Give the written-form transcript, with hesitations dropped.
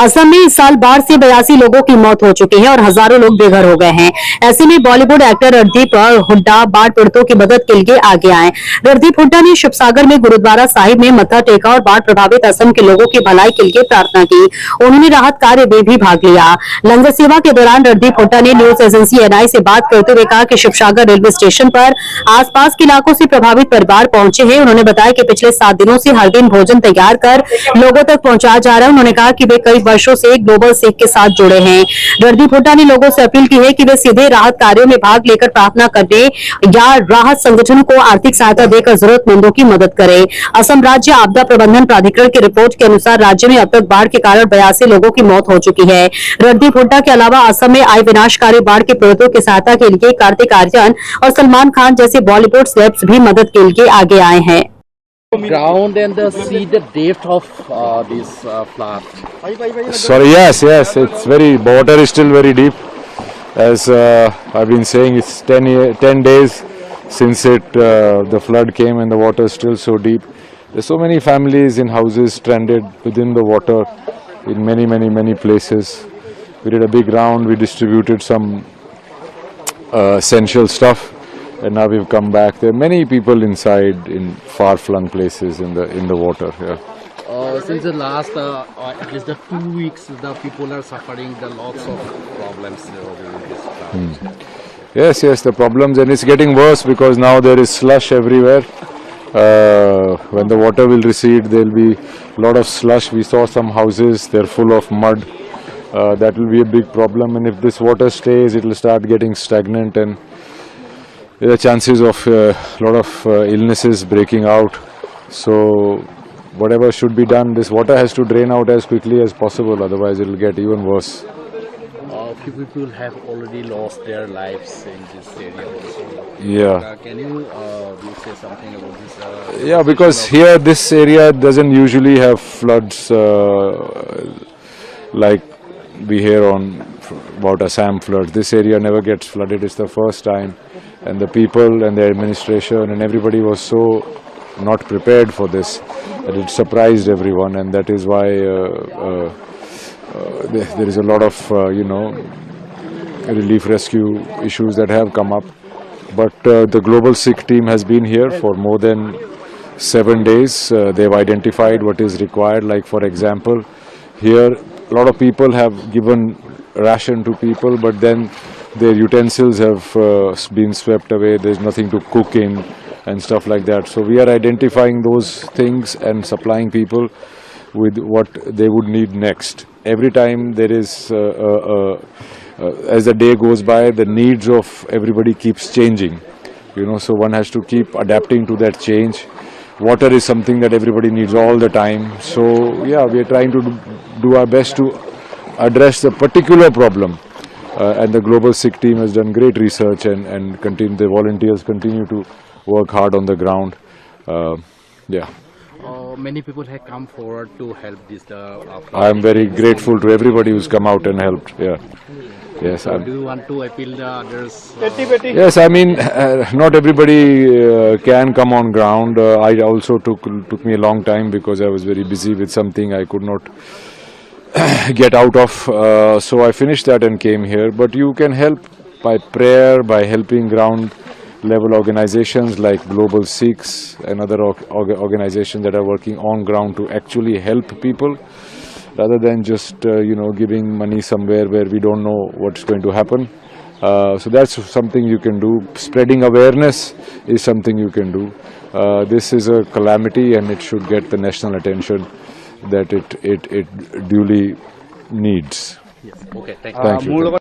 असम में इस साल बाढ़ से 82 लोगों की मौत हो चुकी है और हजारों लोग बेघर हो गए हैं। ऐसे में बॉलीवुड एक्टर रणदीप हुड्डा बाढ़ पीड़ितों की मदद के लिए आगे आए। रणदीप हुड्डा ने शिवसागर में गुरुद्वारा साहिब में मत्था टेका और बाढ़ प्रभावित असम के लोगों की भलाई के लिए प्रार्थना की। उन्होंने राहत कार्य में भी भाग लिया। लंगर सेवा के दौरान रणदीप हुड्डा ने न्यूज एजेंसी एनआई से बात करते हुए कहा कि शिवसागर रेलवे स्टेशन पर आसपास के इलाकों से प्रभावित परिवार पहुंचे हैं। उन्होंने बताया कि पिछले 7 दिनों से हर दिन भोजन तैयार कर लोगों तक पहुंचाया जा रहा है। उन्होंने कहा कि वे कई वर्षों से ग्लोबल सिख के साथ जुड़े हैं। रणदीप हुड्डा ने लोगों से अपील की है कि वे सीधे राहत कार्यों में भाग लेकर प्रार्थना करने या राहत संगठनों को आर्थिक सहायता देकर जरूरतमंदों की मदद करें। असम राज्य आपदा प्रबंधन प्राधिकरण की रिपोर्ट के अनुसार राज्य में अब तक बाढ़ के कारण 82 लोगों की मौत हो चुकी है। रणदीप हुड्डा के अलावा असम में आई विनाशकारी बाढ़ के पीड़ितों की सहायता के लिए कार्तिक आर्यन और सलमान खान जैसे बॉलीवुड सेलेब्स भी मदद के लिए आगे आए हैं। Ground and see the depth of this flood. Sorry, yes, it's water is still very deep. As I've been saying, it's 10 days since the flood came and the water is still so deep. There's so many families in houses stranded within the water in many places. We did a big round, we distributed some essential stuff. And now we've come back. There are many people inside in far-flung places in the water. Yeah. Since the last at least the 2 weeks, the people are suffering the lots of problems during this time. Yes, the problems, and it's getting worse because now there is slush everywhere. When the water will recede, there will be a lot of slush. We saw some houses; they're full of mud. That will be a big problem. And if this water stays, it will start getting stagnant and there are chances of a lot of illnesses breaking out. So whatever should be done, this water has to drain out as quickly as possible, otherwise it will get even worse. Few people have already lost their lives in this area also. Yeah. Can you say something about this? Yeah, because here this area doesn't usually have floods like we hear on about Assam floods. This area never gets flooded. It's the first time. And the people and the administration and everybody was so not prepared for this that it surprised everyone, and that is why there is a lot of relief rescue issues that have come up. But the Global Sikh team has been here for more than 7 days. They've identified what is required. Like for example, here a lot of people have given ration to people, but then their utensils have been swept away. There's nothing to cook in and stuff like that. So we are identifying those things and supplying people with what they would need next. Every time there is, as the day goes by, the needs of everybody keeps changing. So one has to keep adapting to that change. Water is something that everybody needs all the time. So yeah, we are trying to do our best to address the particular problem. And the Global Sikh team has done great research and the volunteers continue to work hard on the ground. Yeah. Many people have come forward to help this. I am very grateful to everybody who's come out and helped. Yeah. Yes. Do you want to appeal the others? Yes, I mean, not everybody can come on ground. I also took me a long time because I was very busy with something I could not get out of, so I finished that and came here. But you can help by prayer, by helping ground level organizations like Global Sikhs and other organizations that are working on ground to actually help people, rather than just giving money somewhere where we don't know what's going to happen. So that's something you can do. Spreading awareness is something you can do. This is a calamity and it should get the national attention that it duly needs. Yes. Okay. Thank you.